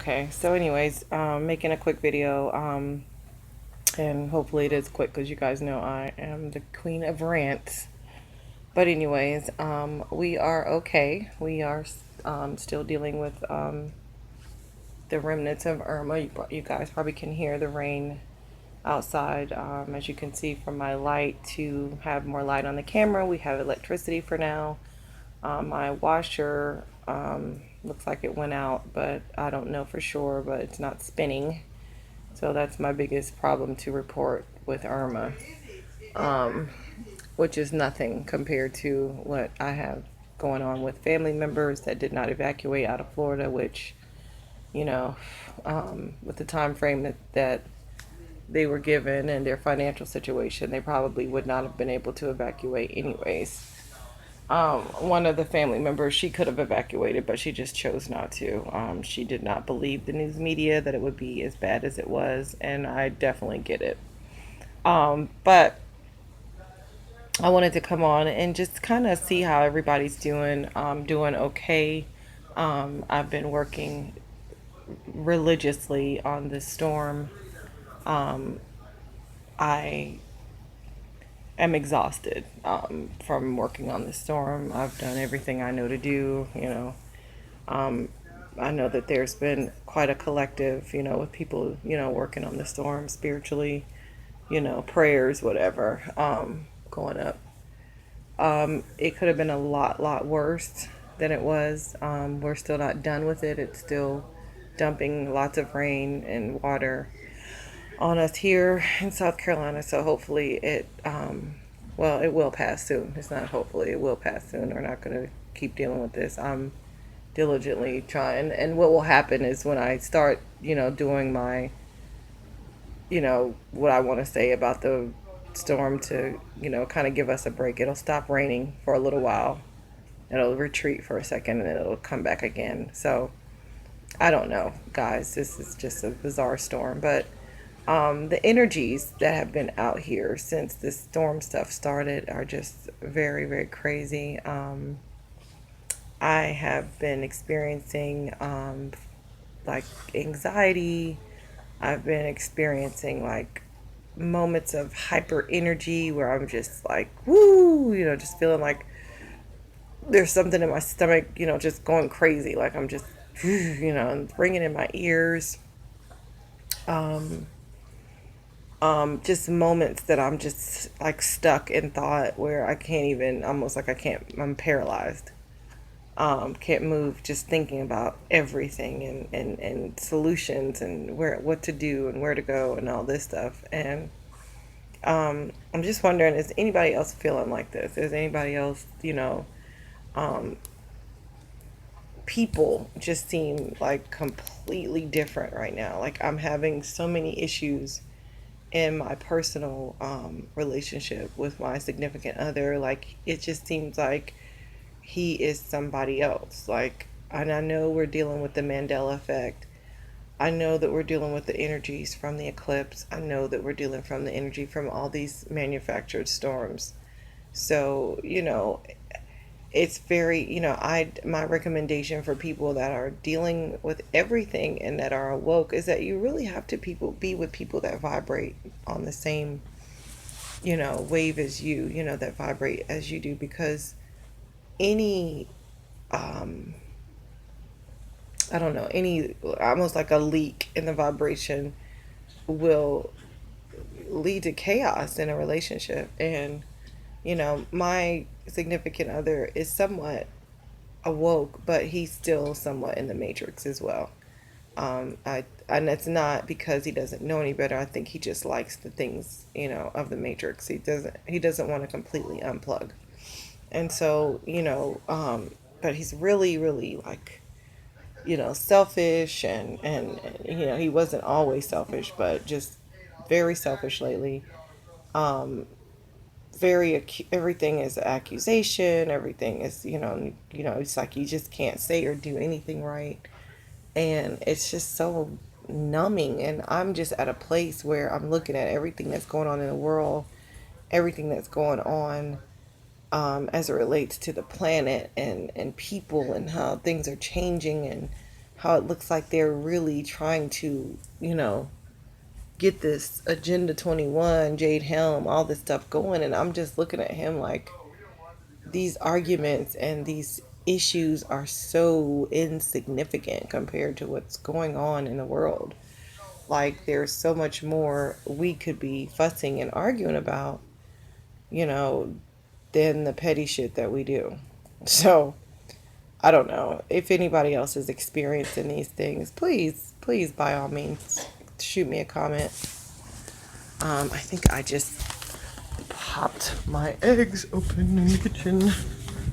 Okay, so anyways, making a quick video, and hopefully it is quick because you guys know I am the queen of rants. But anyways, we are okay. We are still dealing with the remnants of Irma. You guys probably can hear the rain outside. As you can see from my light, to have more light on the camera, we have electricity for now. My washer looks like it went out, but I don't know for sure, but it's not spinning. So that's my biggest problem to report with Irma, um, which is nothing compared to what I have going on with family members that did not evacuate out of Florida, which, you know, with the time frame that they were given and their financial situation, they probably would not have been able to evacuate anyways. One of the family members, she could have evacuated, but she just chose not to. She did not believe the news media that it would be as bad as it was, and I definitely get it. But I wanted to come on and just kind of see how everybody's doing. Doing okay. I've been working religiously on this storm. I am exhausted from working on this storm. I've done everything I know to do. I know that there's been quite a collective, with people, working on the storm spiritually, prayers, whatever, going up. It could have been a lot worse than it was. We're still not done with it. It's still dumping lots of rain and water on us here in South Carolina. So hopefully well, it will pass soon. It's not hopefully, it will pass soon. We're not going to keep dealing with this. I'm diligently trying. And what will happen is when I start, doing my, what I want to say about the storm to, kind of give us a break, it'll stop raining for a little while. It'll retreat for a second and then it'll come back again. So I don't know, guys. This is just a bizarre storm. But the energies that have been out here since this storm stuff started are just very crazy. I have been experiencing like anxiety. I've been experiencing like moments of hyper energy where I'm just like, woo, just feeling like there's something in my stomach, just going crazy. Like I'm just, and ringing in my ears. Um, just moments that I'm just like stuck in thought where I can't even, almost like I'm paralyzed. Can't move, just thinking about everything and solutions and what to do and where to go and all this stuff. And I'm just wondering, is anybody else feeling like this? Is anybody else, um, people just seem like completely different right now. Like I'm having so many issues in my personal relationship with my significant other. Like it just seems like he is somebody else. Like, and I know we're dealing with the Mandela effect. I know that we're dealing with the energies from the eclipse. I know that we're dealing from the energy from all these manufactured storms. So, it's very, I my recommendation for people that are dealing with everything and that are awoke is that you really have to people be with people that vibrate on the same, wave as you, that vibrate as you do, because any um I don't know, any almost like a leak in the vibration will lead to chaos in a relationship. And my significant other is somewhat awoke, but he's still somewhat in the matrix as well. And it's not because he doesn't know any better. I think he just likes the things, of the matrix. He doesn't want to completely unplug. And so, but he's really like, selfish, and he wasn't always selfish, but just very selfish lately. Um, everything is accusation. Everything is, it's like you just can't say or do anything right, and it's just so numbing. And I'm just at a place where I'm looking at everything that's going on in the world, everything that's going on, as it relates to the planet and people and how things are changing and how it looks like they're really trying to, get this Agenda 21, Jade Helm, all this stuff going. And I'm just looking at him like these arguments and these issues are so insignificant compared to what's going on in the world. Like, there's so much more we could be fussing and arguing about, you know, than the petty shit that we do. So, I don't know. If anybody else is experiencing these things, please, please, by all means, shoot me a comment. I think I just popped my eggs open in the kitchen.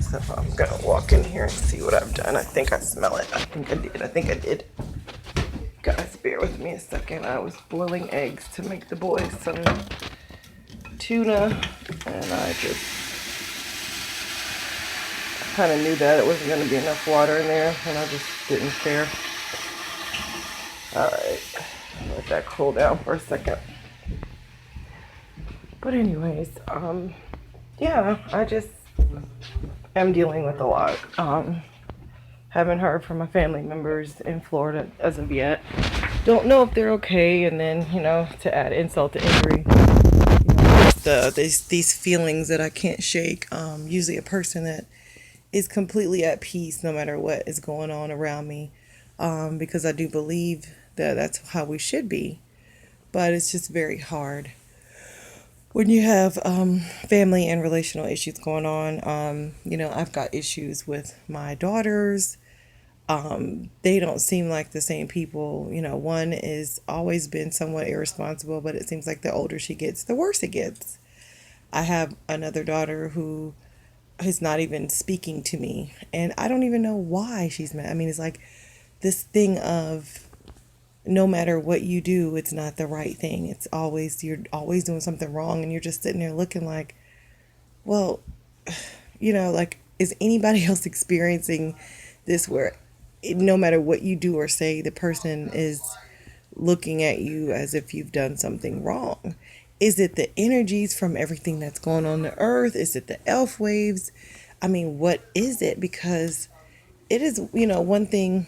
So I'm gonna walk in here and see what I've done. I think I smell it. I think I did. I think I did. Guys, bear with me a second. I was boiling eggs to make the boys some tuna, and I just kind of knew that it wasn't going to be enough water in there, and I just didn't care. Alright, let that cool down for a second. But anyways, yeah, I just am dealing with a lot. Haven't heard from my family members in Florida as of yet. Don't know if they're okay, and then, to add insult to injury, these feelings that I can't shake. Usually a person that is completely at peace no matter what is going on around me, because I do believe that that's how we should be. But it's just very hard when you have family and relational issues going on. I've got issues with my daughters. They don't seem like the same people. One is always been somewhat irresponsible, but it seems like the older she gets, the worse it gets. I have another daughter who is not even speaking to me, and I don't even know why she's mad. I mean, it's like this thing of no matter what you do, it's not the right thing. You're always doing something wrong, and you're just sitting there looking like, well, like, is anybody else experiencing this where no matter what you do or say, the person is looking at you as if you've done something wrong? Is it the energies from everything that's going on the earth? Is it the elf waves? I mean, what is it? Because it is, one thing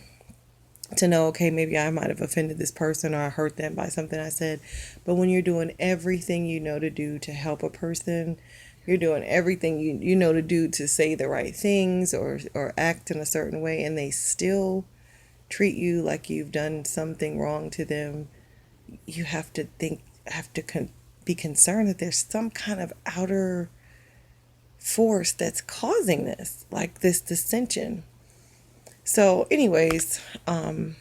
to know, okay, maybe I might have offended this person or I hurt them by something I said. But when you're doing everything you know to do to help a person, you're doing everything you know to do to say the right things or act in a certain way, and they still treat you like you've done something wrong to them, you have to be concerned that there's some kind of outer force that's causing this, like this dissension. So anyways, I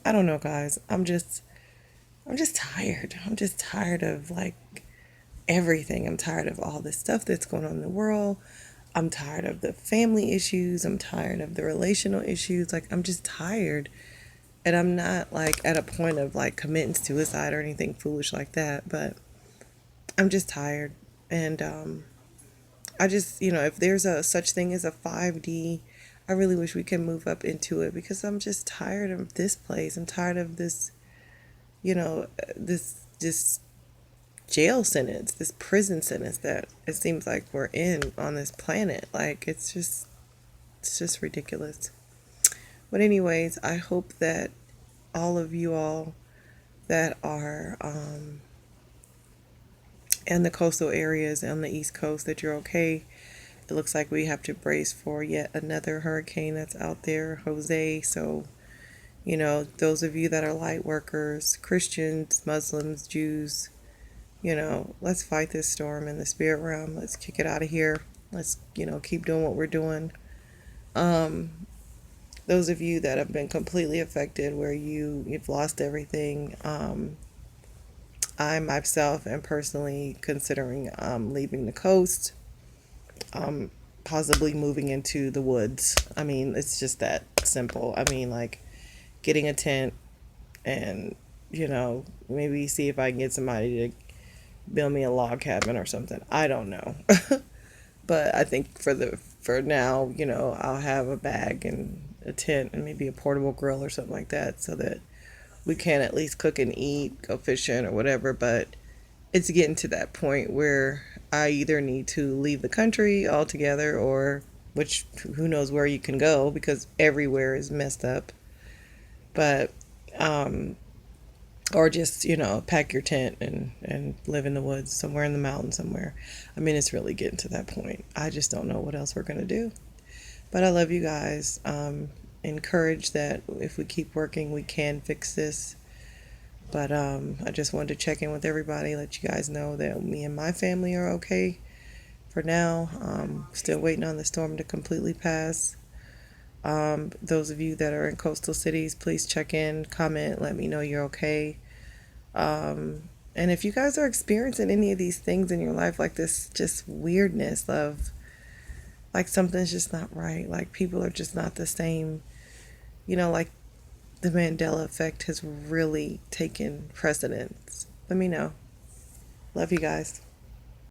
don't know, guys. I'm just tired. I'm just tired of like everything. I'm tired of all this stuff that's going on in the world. I'm tired of the family issues. I'm tired of the relational issues. Like, I'm just tired. And I'm not like at a point of like committing suicide or anything foolish like that, but I'm just tired. And I just, if there's a such thing as a 5D, I really wish we can move up into it, because I'm just tired of this place. I'm tired of this, this jail sentence, this prison sentence that it seems like we're in on this planet. Like, it's just ridiculous. But anyways, I hope that all of you all that are in the coastal areas on the East Coast, that you're okay. It looks like we have to brace for yet another hurricane that's out there, Jose. So, those of you that are light workers, Christians, Muslims, Jews, let's fight this storm in the spirit realm. Let's kick it out of here. Let's, keep doing what we're doing. Those of you that have been completely affected, where you've lost everything, I myself am personally considering leaving the coast, possibly moving into the woods. I mean, it's just that simple. I mean, like, getting a tent and, maybe see if I can get somebody to build me a log cabin or something. I don't know. But I think for now, I'll have a bag and a tent and maybe a portable grill or something like that, so that we can at least cook and eat, go fishing or whatever. But it's getting to that point where I either need to leave the country altogether, or, which, who knows where you can go, because everywhere is messed up. But or just, pack your tent and live in the woods somewhere in the mountains somewhere. I mean, it's really getting to that point. I just don't know what else we're going to do. But I love you guys. Encourage that if we keep working, we can fix this. But I just wanted to check in with everybody, let you guys know that me and my family are okay for now. Still waiting on the storm to completely pass. Those of you that are in coastal cities, please check in, comment, let me know you're okay. And if you guys are experiencing any of these things in your life, like this just weirdness of like something's just not right, like people are just not the same, like the Mandela effect has really taken precedence, let me know. Love you guys.